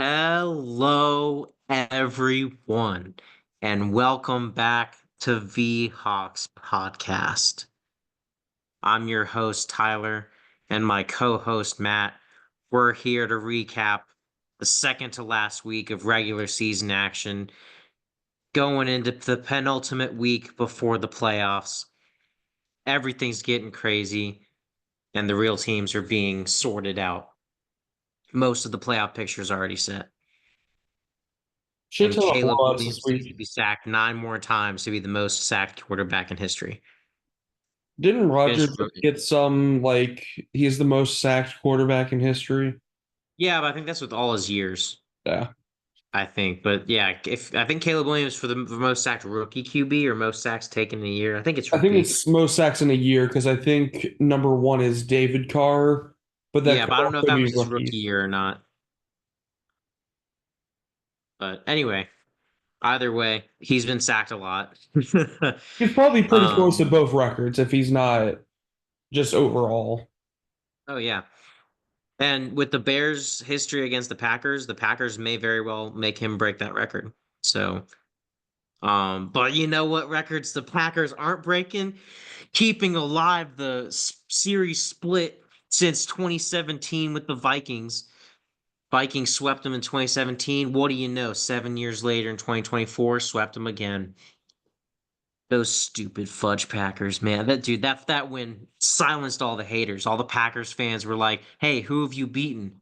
Hello, everyone, and welcome back to Hawks Podcast. I'm your host, Tyler, and my co host, Matt. We're here to recap the second to last week of regular season action, going into the penultimate week before the playoffs. Everything's getting crazy, and the real teams are being sorted out. Most of the playoff picture's already set. Shit And ton of Caleb blowouts this Williams needs to week. be sacked 9 more times to be the most sacked quarterback in history. Didn't Rodgers Finish just get some like he's the most sacked quarterback in history? Yeah, but I think that's with all his years. Yeah. I think, but yeah, if I think Caleb Williams for the most sacked rookie QB or most sacks taken in a year, I think it's I think rookie. it's most sacks in a year because I think number one is David Carr, but that Yeah, could but I don't know if also that be was his rookie rookies. year or not. But anyway, either way, he's been sacked a lot. He's probably pretty close to um, both records if he's not just overall. oh yeah. And with the Bears' history against the Packers may very well make him break that record. So but you know what records the Packers aren't breaking? Keeping alive the series split since 2017 with the Vikings. Vikings swept them in 2017. What do you know? 7 years later in 2024, swept them again. Those stupid fudge Packers, man. That win silenced all the haters. All the Packers fans were like, "Hey, who have you beaten?"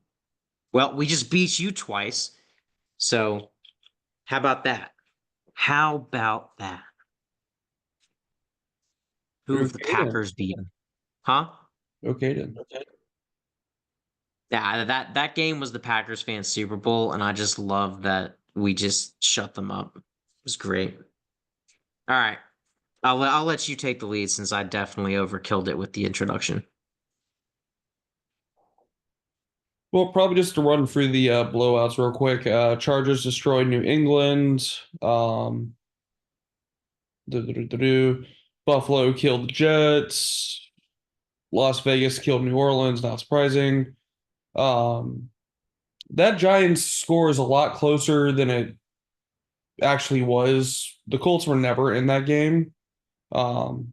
Well, we just beat you twice. So, how about that? How about that? Who have the Okay then. Packers beaten? Huh? Okay then. Yeah, that game was the Packers fans Super Bowl, and I just love that we just shut them up. It was great. All right, I'll let you take the lead since I definitely overkilled it with the introduction. Well, probably just to run through the blowouts real quick. Chargers destroyed New England. Do-do-do-do-do. Buffalo killed the Jets. Las Vegas killed New Orleans, not surprising. Um, that Giants score is a lot closer than it actually was. The Colts were never in that game. Um,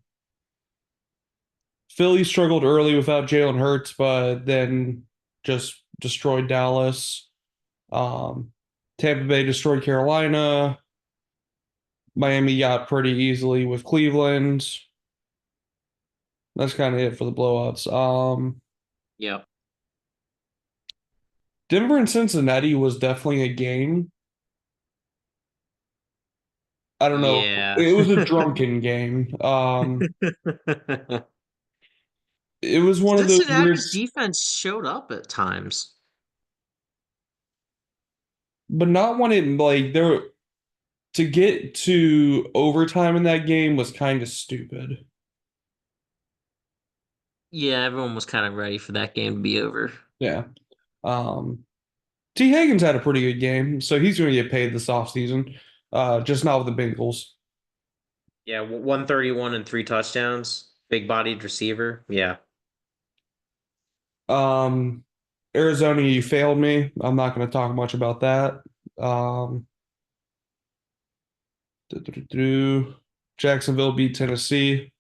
Philly struggled early without Jalen Hurts, but then just destroyed Dallas. Um, Tampa Bay destroyed Carolina. Miami got pretty easily with Cleveland. That's kind of it for the blowouts. Yep. Denver and Cincinnati was definitely a game. I don't know. Yeah. It was a drunken game. It was one of those weird, Cincinnati's defense showed up at times. but not when it like there to get to overtime in that game was kind of stupid. Yeah, everyone was kind of ready for that game to be over. Yeah. Um, T. Higgins had a pretty good game, so he's going to get paid this offseason. Just not with the Bengals. Yeah, 131 and 3 touchdowns. Big bodied receiver. Yeah. Um, Arizona, you failed me. I'm not going to talk much about that. Um, Jacksonville beat Tennessee.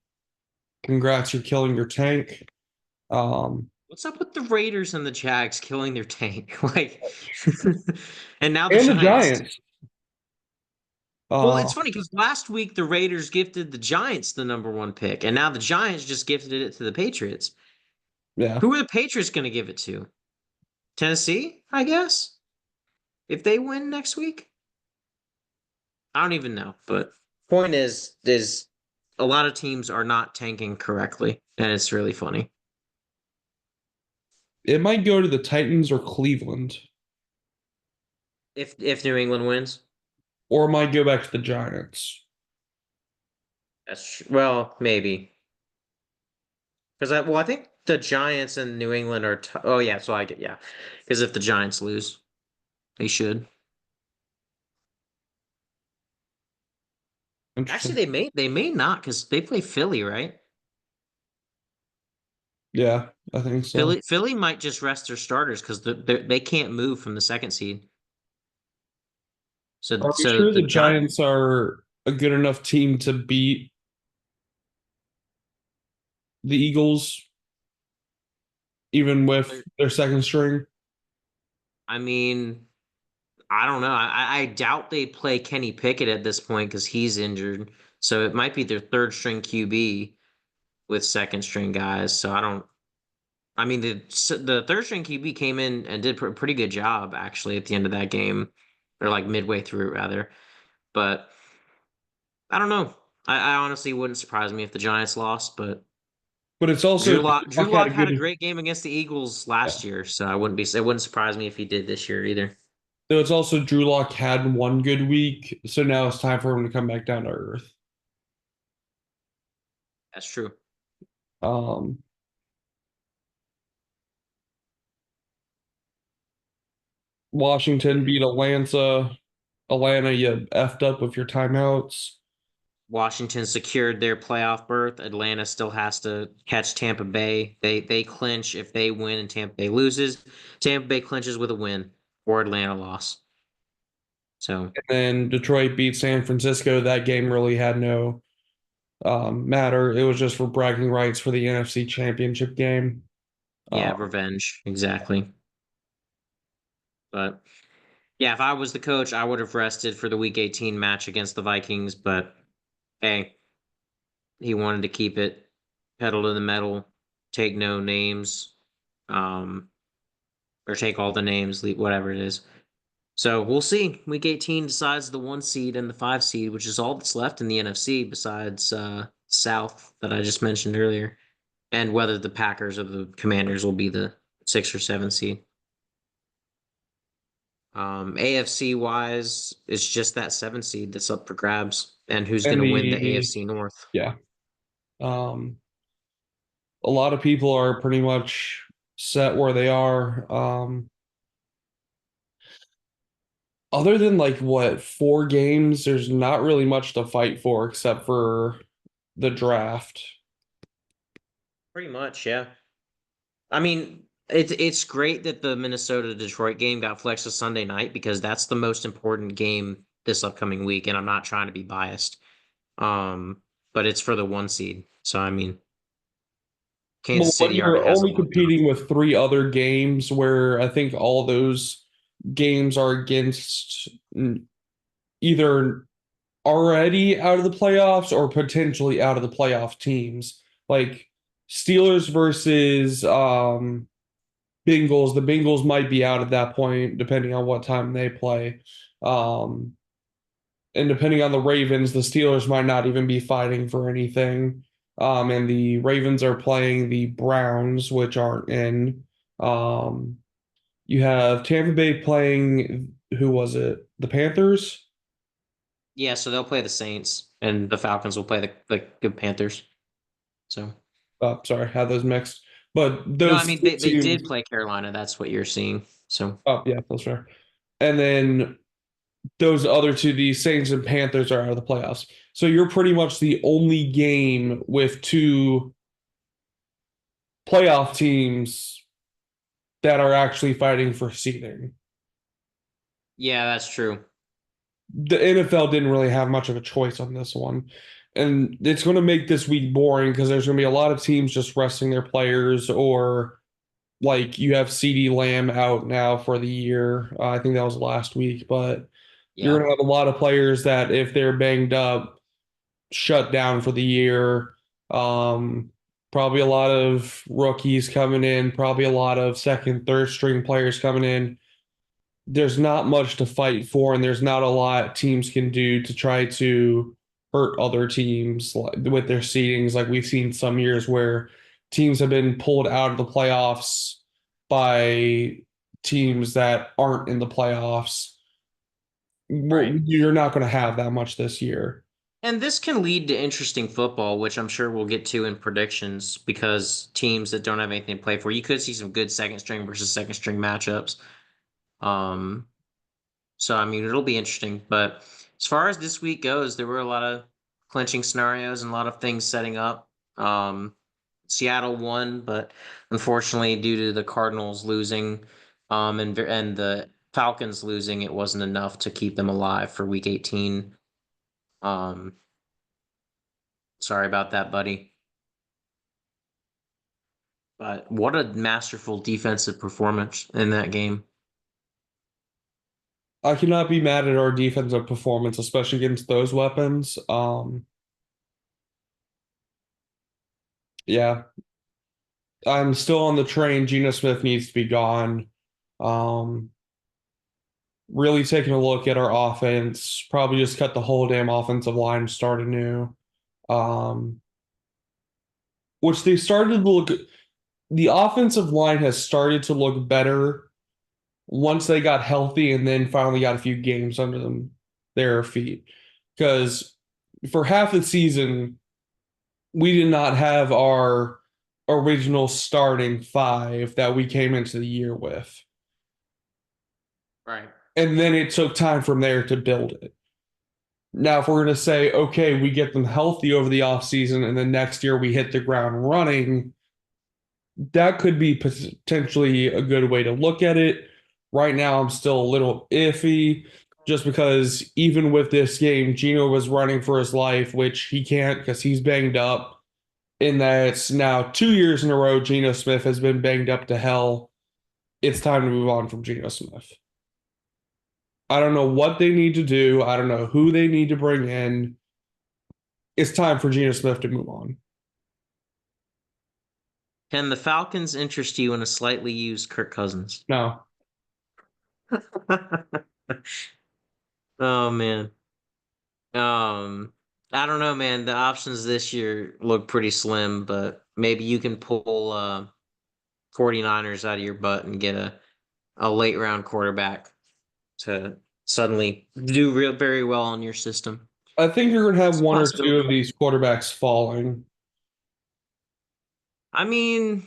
Congrats, you're killing your tank. Um, What's up with the Raiders and the Jags killing their tank? Like, and now the and the Giants. Giants. Well, Uh, it's funny because last week the Raiders gifted the Giants the number one pick, and now the Giants just gifted it to the Patriots. yeah. Who are the Patriots going to give it to? Tennessee, I guess, if they win next week. I don't even know, but point is a lot of teams are not tanking correctly, and it's really funny. It might go to the Titans or Cleveland, If New England wins, or it might go back to the Giants. well, maybe. Because I think the Giants and New England are. Oh yeah, so I get yeah. Because if the Giants lose, they should. Actually, Interesting. they may not because they play Philly, right? Yeah, I think so. Philly might just rest their starters because they can't move from the second seed. Are we So sure the the Giants. Giants are a good enough team to beat the Eagles, even with their second string? I mean, I don't know. I doubt they play Kenny Pickett at this point because he's injured. So it might be their third string QB with second string guys. So I don't. I mean, the third string QB came in and did a pretty good job actually at the end of that game, or like midway through rather. But I don't know. I honestly wouldn't surprise me if the Giants lost, but But it's also Drew Luck had Lock a had a good. great game against the Eagles Yeah. last year, so I wouldn't be it wouldn't surprise me if he did this year either. Though it's also Drew Lock had one good week, so now it's time for him to come back down to earth. That's true. Um, Washington beat Atlanta. Atlanta, you effed up with your timeouts. Washington secured their playoff berth. Atlanta still has to catch Tampa Bay. They clinch if they win and Tampa Bay loses. Tampa Bay clinches with a win or Atlanta loss. So And then Detroit beat San Francisco. That game really had no matter. It was just for bragging rights for the NFC Championship game. yeah, revenge. Exactly. But yeah, if I was the coach, I would have rested for the week 18 match against the Vikings, but hey, he wanted to keep it pedal to the metal, take no names, um, or take all the names, whatever it is. So we'll see. Week 18 decides the 1 seed and the 5 seed, which is all that's left in the NFC besides South that I just mentioned earlier, and whether the Packers or the Commanders will be the 6 or 7 seed. AFC wise, it's just that 7 seed that's up for grabs, and who's going And to win the the AFC North. yeah, um, a lot of people are pretty much set where they are. Other than like what, 4 games, there's not really much to fight for except for the draft. Pretty much, yeah. I mean, it's great that the Minnesota Detroit game got flexed to Sunday night because that's the most important game this upcoming week, and I'm not trying to be biased. Um, but it's for the 1 seed. So I mean, Well, Kansas when City already you're has it only locked up. competing with 3 other games where I think all those games are against either already out of the playoffs or potentially out of the playoff teams, like Steelers versus Bengals. The Bengals might be out at that point, depending on what time they play. Um, and depending on the Ravens, the Steelers might not even be fighting for anything. And the Ravens are playing the Browns, which aren't in. Um, you have Tampa Bay playing, who was it? The Panthers? Yeah, so they'll play the Saints, and the Falcons will play the good Panthers. So Oh, sorry, had those mixed. But no, I those mean two they did teams, play Carolina. That's what you're seeing. So oh yeah, that's fair. And then those other two, the Saints and Panthers, are out of the playoffs. So you're pretty much the only game with two playoff teams that are actually fighting for seeding. yeah, that's true. The NFL didn't really have much of a choice on this one. And it's going to make this week boring because there's going to be a lot of teams just resting their players, or like you have CD Lamb out now for the year. I think that was last week, but you're Yeah, going to have a lot of players that if they're banged up, shut down for the year. Um, Probably a lot of rookies coming in, probably a lot of second, third string players coming in. There's not much to fight for, and there's not a lot teams can do to try to hurt other teams with their seedings. Like we've seen some years where teams have been pulled out of the playoffs by teams that aren't in the playoffs. right. You're not going to have that much this year. And this can lead to interesting football, which I'm sure we'll get to in predictions because teams that don't have anything to play for, you could see some good second string versus second string matchups. Um, so I mean, it'll be interesting. But as far as this week goes, there were a lot of clinching scenarios and a lot of things setting up. Seattle won, but unfortunately, due to the Cardinals losing, and the Falcons losing, it wasn't enough to keep them alive for week 18. Um, Sorry about that, buddy. But what a masterful defensive performance in that game. I cannot be mad at our defensive performance, especially against those weapons. Yeah, I'm still on the train. Geno Smith needs to be gone. Um, really taking a look at our offense. Probably just cut the whole damn offensive line, start anew. Um, which they started to look. The offensive line has started to look better once they got healthy and then finally got a few games under them their feet. Because for half the season, we did not have our original starting five that we came into the year with. Right. And then it took time from there to build it. Now, if we're going to say, okay, we get them healthy over the offseason and then next year we hit the ground running, that could be potentially a good way to look at it. Right now, I'm still a little iffy just because even with this game, Gino was running for his life, which he can't because he's banged up. In that it's now 2 years in a row, Geno Smith has been banged up to hell. It's time to move on from Geno Smith. I don't know what they need to do. I don't know who they need to bring in. It's time for Geno Smith to move on. Can the Falcons interest you in a slightly used Kirk Cousins? No. Oh man. Um, I don't know, man. The options this year look pretty slim, but maybe you can pull 49ers out of your butt and get a late round quarterback to suddenly do real very well on your system. I think you're going to have It's a one or two possibility. of these quarterbacks falling. I mean,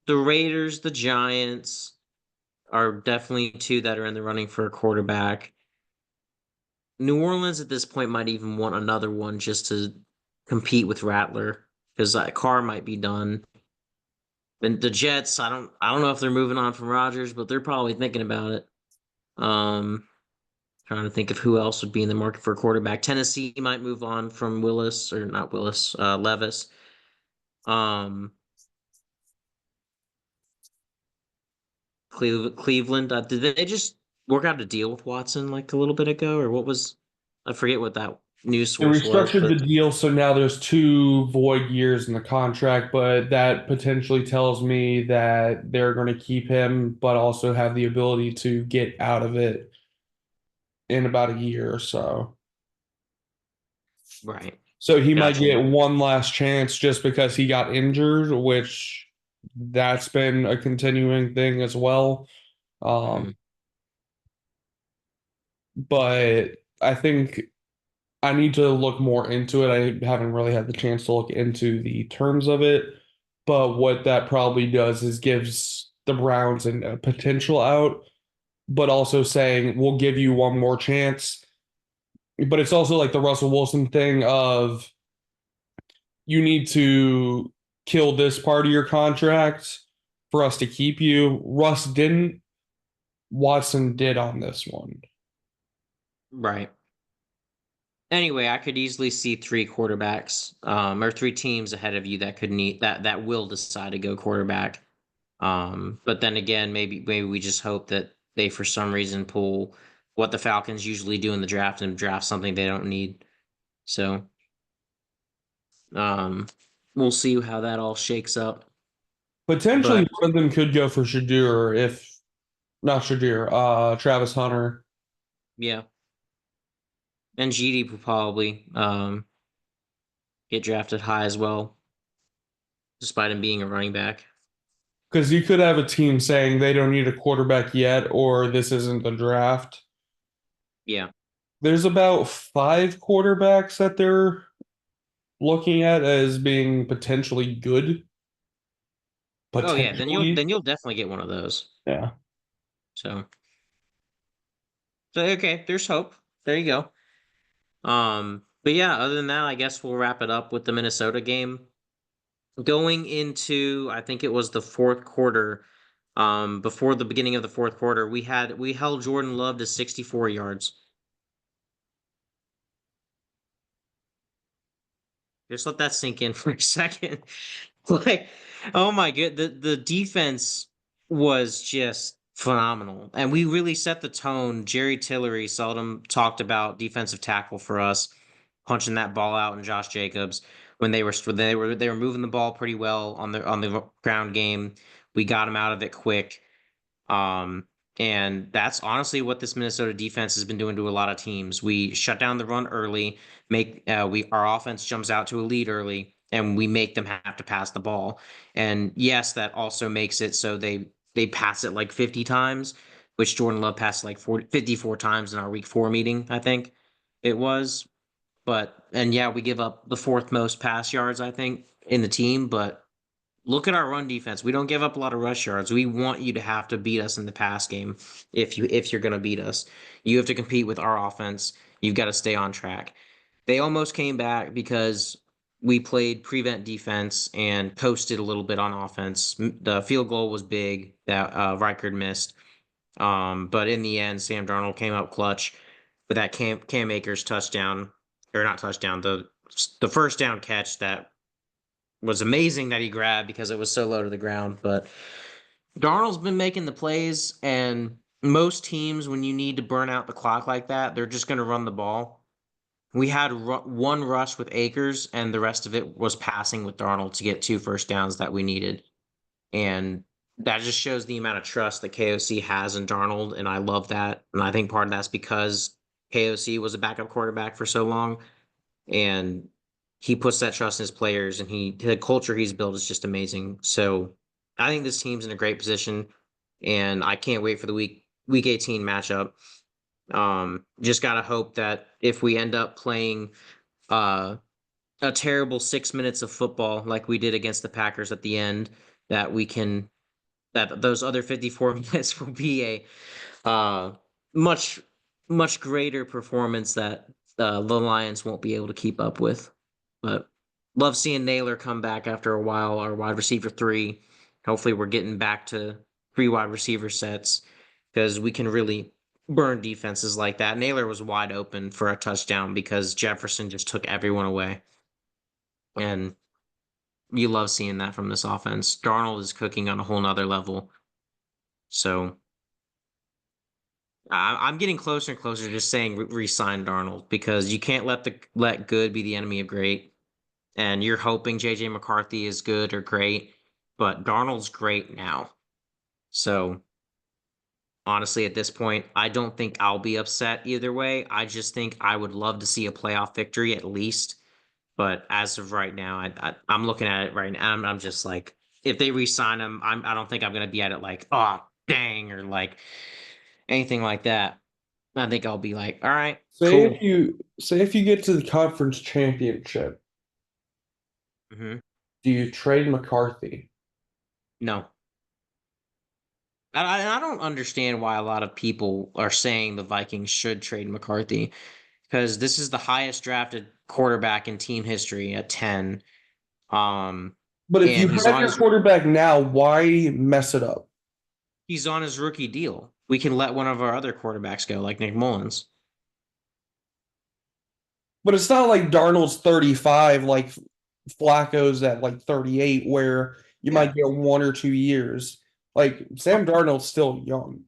the Raiders, the Giants are definitely two that are in the running for a quarterback. New Orleans at this point might even want another one just to compete with Rattler because Carr might be done. And the Jets, I don't know if they're moving on from Rodgers, but they're probably thinking about it. Um, Trying to think of who else would be in the market for a quarterback. Tennessee might move on from Willis or not Willis, Levis. Um, Cleveland. Did they just work out a deal with Watson like a little bit ago, or what was? I forget what that news They source was, restructured but the deal, so now there's 2 void years in the contract, but that potentially tells me that they're going to keep him, but also have the ability to get out of it in about a year or so. right, So he might gotcha. get one last chance just because he got injured, which that's been a continuing thing as well. Hmm. Um, but I think I need to look more into it. I haven't really had the chance to look into the terms of it, but what that probably does is gives the Browns a potential out, but also saying we'll give you one more chance. But it's also like the Russell Wilson thing of you need to kill this part of your contract for us to keep you. Russ didn't, Watson did on this one. Right. Anyway, I could easily see three quarterbacks, or three teams ahead of you that could need that will decide to go quarterback. But then again, maybe we just hope that they for some reason pull what the Falcons usually do in the draft and draft something they don't need. So, um, we'll see how that all shakes up. Potentially But one of them could go for Shadur if not Shadur, Travis Hunter. yeah, and GD will probably get drafted high as well, despite him being a running back. Because you could have a team saying they don't need a quarterback yet, or this isn't the draft. Yeah. There's about 5 quarterbacks that they're looking at as being potentially good. Oh yeah, Potentially. then you'll definitely get one of those. Yeah. So okay, there's hope. There you go. But yeah, other than that, I guess we'll wrap it up with the Minnesota game. Going into, I think it was the fourth quarter, Before the beginning of the fourth quarter, we held Jordan Love to 64 yards. Just let that sink in for a second. Like, oh my god, the defense was just phenomenal, and we really set the tone. Jerry Tillery seldom talked about defensive tackle for us, punching that ball out, and Josh Jacobs when they were moving the ball pretty well on the ground game. We got him out of it quick. Um, and that's honestly what this Minnesota defense has been doing to a lot of teams. We shut down the run early, make we our offense jumps out to a lead early, and we make them have to pass the ball. And yes, that also makes it so they pass it like 50 times, which Jordan Love passed like 54 times in our week 4 meeting, I think it was. But and yeah, we give up the fourth most pass yards, I think, in the team, but look at our run defense. We don't give up a lot of rush yards. We want you to have to beat us in the pass game if you're going to beat us. You have to compete with our offense. You've got to stay on track. They almost came back because we played prevent defense and coasted a little bit on offense. The field goal was big that Reichard missed. But in the end, Sam Darnold came up clutch with that Cam Akers touchdown, or not touchdown, the first down catch that was amazing that he grabbed because it was so low to the ground. But Darnold's been making the plays, and most teams, when you need to burn out the clock like that, they're just going to run the ball. We had one rush with Akers, and the rest of it was passing with Darnold to get 2 first downs that we needed. And that just shows the amount of trust that KOC has in Darnold, and I love that. And I think part of that's because KOC was a backup quarterback for so long, and he puts that trust in his players, and the culture he's built is just amazing. So I think this team's in a great position, and I can't wait for the week 18 matchup. Just gotta hope that if we end up playing uh a terrible 6 minutes of football like we did against the Packers at the end, that we can that those other 54 minutes will be a uh, much much greater performance that the Lions won't be able to keep up with. But love seeing Naylor come back after a while. Our wide receiver 3. Hopefully, we're getting back to 3 wide receiver sets because we can really burn defenses like that. Naylor was wide open for a touchdown because Jefferson just took everyone away, and you love seeing that from this offense. Darnold is cooking on a whole nother level. So I'm getting closer and closer to just saying re-sign Darnold because you can't let good be the enemy of great. And you're hoping JJ McCarthy is good or great, but Darnold's great now. So honestly, at this point, I don't think I'll be upset either way. I just think I would love to see a playoff victory at least. But as of right now, I'm looking at it right now. I'm just like, if they re-sign him, I don't think I'm gonna be at it like, oh dang, or like anything like that. I think I'll be like, all right, cool. Say if you get to the conference championship, Hmm. do you trade McCarthy? No, I don't understand why a lot of people are saying the Vikings should trade McCarthy because this is the highest drafted quarterback in team history at 10. Um, But if you and have your quarterback now, why mess it up? he's on his rookie deal. We can let one of our other quarterbacks go, like Nick Mullins. But it's not like Darnold's 35, like Flacco's at like 38, where you Yeah. might get 1 or 2 years. Like Sam Darnold's still young.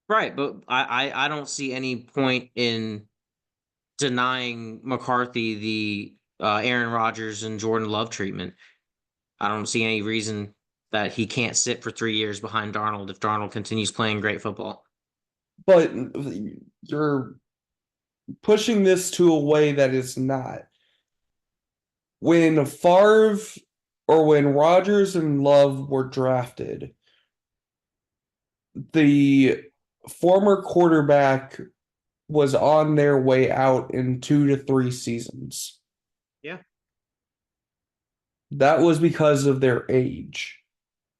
Right, but I don't see any point in denying McCarthy the Aaron Rodgers and Jordan Love treatment. I don't see any reason that he can't sit for 3 years behind Darnold if Darnold continues playing great football. But you're pushing this to a way that it's not. When Favre or when Rodgers and Love were drafted, the former quarterback was on their way out in 2 to 3 seasons. Yeah, That was because of their age.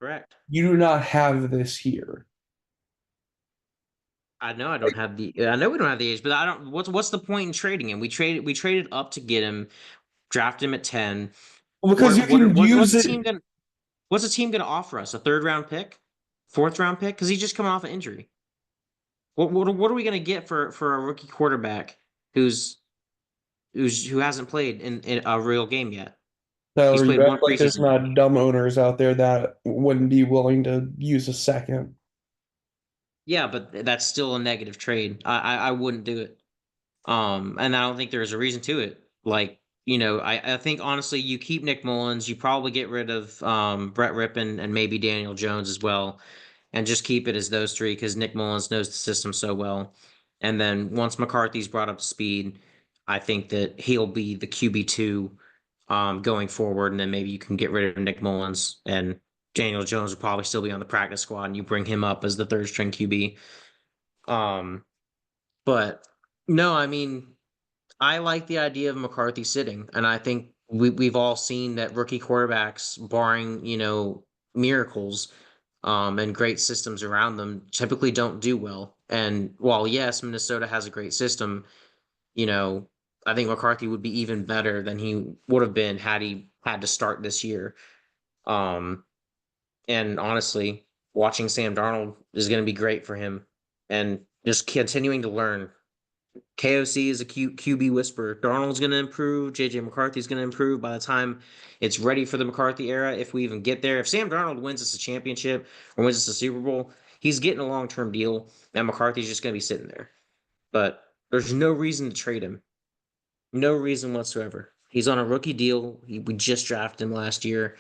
correct. You do not have this here. I know I don't have the. I know we don't have the age, but I don't. What's the point in trading him? We traded up to get him, drafted him at 10. Because you can What's use the it, team gonna What's the team gonna offer us? A third round pick? Fourth round pick because he's just coming off an injury. What are we going to get for a rookie quarterback who's who hasn't played in a real game yet? He's So you played one act like there's preseason game. not dumb owners out there that wouldn't be willing to use a second. Yeah, but that's still a negative trade. I wouldn't do it. And I don't think there's a reason to it. Like, I think honestly, you keep Nick Mullins, you probably get rid of Brett Rippon and maybe Daniel Jones as well, and just keep it as those three because Nick Mullins knows the system so well. And then once McCarthy's brought up to speed, I think that he'll be the QB2 going forward, and then maybe you can get rid of Nick Mullins and Daniel Jones will probably still be on the practice squad, and you bring him up as the third string QB. Um, but no, I mean, I like the idea of McCarthy sitting, and I think we've all seen that rookie quarterbacks, barring miracles, and great systems around them, typically don't do well. And while yes, Minnesota has a great system, you know, I think McCarthy would be even better than he would have been had he had to start this year. Um, and honestly, watching Sam Darnold is going to be great for him, and just continuing to learn. KOC is a QB whisperer. Darnold's going to improve. JJ McCarthy's going to improve by the time it's ready for the McCarthy era. If we even get there, if Sam Darnold wins us a championship or wins us a Super Bowl, he's getting a long term deal, and McCarthy's just going to be sitting there. But there's no reason to trade him. No reason whatsoever. He's on a rookie deal. We just drafted him last year.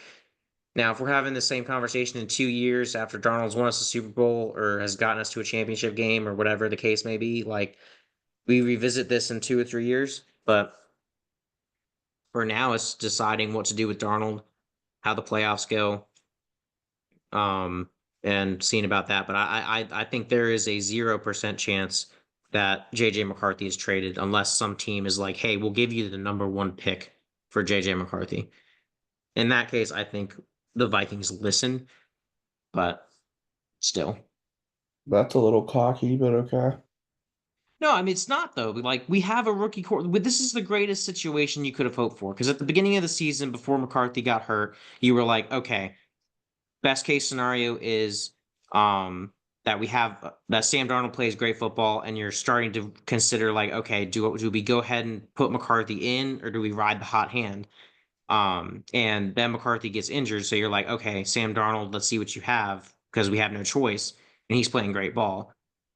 Now, if we're having the same conversation in 2 years after Darnold's won us a Super Bowl or has gotten us to a championship game or whatever the case may be, like we revisit this in 2 or 3 years. But for now, it's deciding what to do with Darnold, how the playoffs go, um, and seeing about that. But I think there is a 0% chance that JJ McCarthy is traded unless some team is like, hey, we'll give you the number one pick for JJ McCarthy. In that case, I think the Vikings listen, but still. That's a little cocky, but okay. No, I mean it's not though. Like we have a rookie core. This is the greatest situation you could have hoped for. Because at the beginning of the season, before McCarthy got hurt, you were like, okay, best case scenario is that we have that Sam Darnold plays great football, and you're starting to consider like, okay, do we go ahead and put McCarthy in, or do we ride the hot hand? And then McCarthy gets injured, so you're like, okay, Sam Darnold, let's see what you have because we have no choice, and he's playing great ball.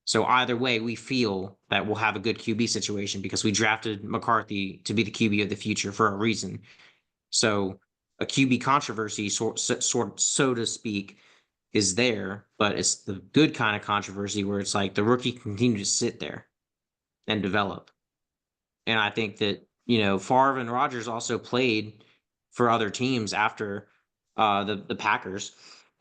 So either way, we feel that we'll have a good QB situation because we drafted McCarthy to be the QB of the future for a reason. So a QB controversy, so to speak, is there, but it's the good kind of controversy where it's like the rookie can continue to sit there and develop. And I think that, Favre and Rodgers also played for other teams after the Packers.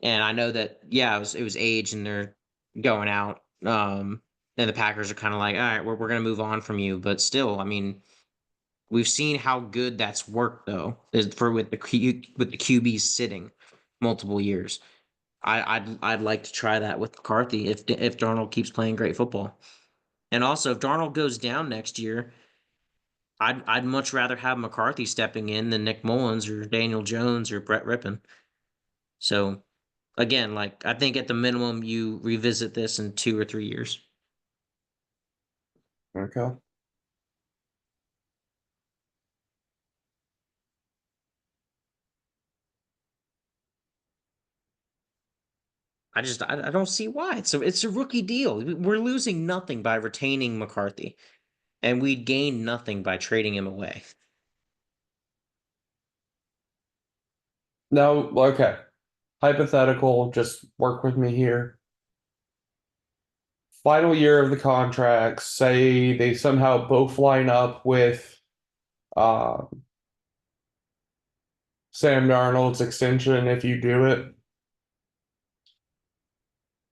And I know that, yeah, it was age and they're going out. And the Packers are kind of like, all right, we're going to move on from you. But still, I mean, we've seen how good that's worked though, is for with the QBs sitting multiple years. I'd like to try that with McCarthy if Darnold keeps playing great football. And also, if Darnold goes down next year, I'd much rather have McCarthy stepping in than Nick Mullins or Daniel Jones or Brett Rippon. So again, like I think at the minimum you revisit this in 2 or 3 years. Okay. I don't see why. It's a rookie deal. We're losing nothing by retaining McCarthy, and we'd gain nothing by trading him away. Now, okay. Hypothetical, just work with me here. Final year of the contract, say they somehow both line up with uh, Sam Darnold's extension if you do it.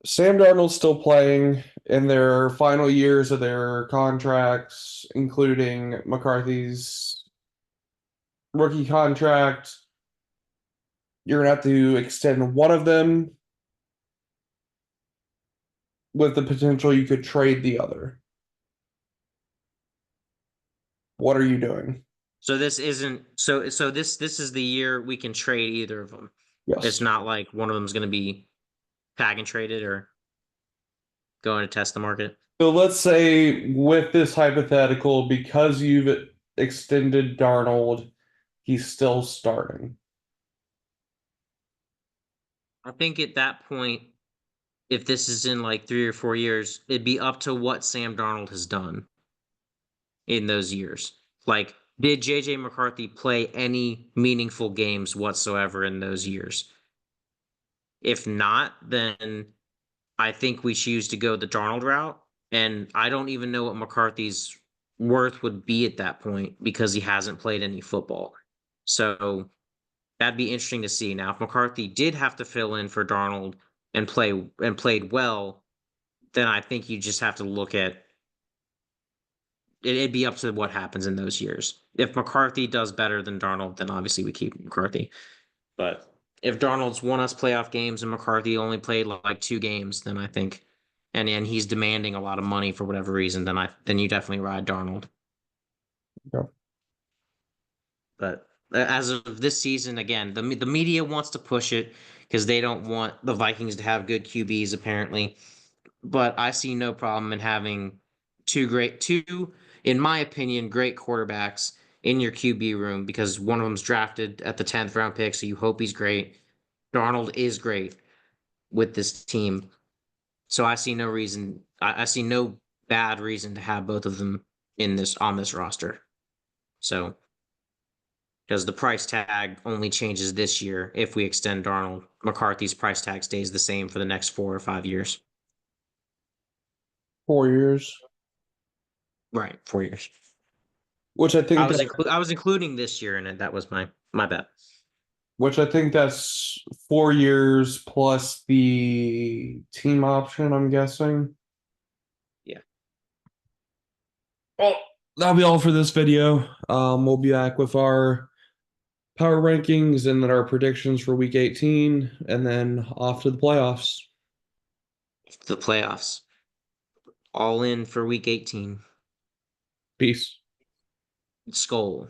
Sam Darnold's still playing in their final years of their contracts, including McCarthy's rookie contract. You're gonna have to extend one of them with the potential you could trade the other. What are you doing? So this isn't so this is the year we can trade either of them. It's Yes. not like one of them's going to be. tag and trade it or going to test the market. So let's say with this hypothetical, because you've extended Darnold, he's still starting. I think at that point, if this is in like 3 or 4 years, it'd be up to what Sam Darnold has done in those years. Like, did JJ McCarthy play any meaningful games whatsoever in those years? If not, then I think we choose to go the Darnold route. And I don't even know what McCarthy's worth would be at that point because he hasn't played any football. So that'd be interesting to see. Now, if McCarthy did have to fill in for Darnold and played well, then I think you just have to look at it'd be up to what happens in those years. If McCarthy does better than Darnold, then obviously we keep McCarthy. But if Darnold's won us playoff games and McCarthy only played like 2 games, then I think, and he's demanding a lot of money for whatever reason, then you definitely ride Darnold. Okay. But as of this season, again, the media wants to push it because they don't want the Vikings to have good QBs apparently. But I see no problem in having two, in my opinion, great quarterbacks in your QB room because one of them's drafted at the 10th round pick, so you hope he's great. Darnold is great with this team. So I see no reason I see no bad reason to have both of them in this on this roster. So because the price tag only changes this year if we extend Darnold. McCarthy's price tag stays the same for the next 4 or 5 years. 4 years, Right, 4 years. which I think that I was including this year in it. That was my bet. which I think that's 4 years plus the team option, I'm guessing. Yeah. Well, that'll be all for this video. We'll be back with our power rankings and then our predictions for week 18, and then off to the playoffs. The playoffs. All in for week 18. Peace. Skull.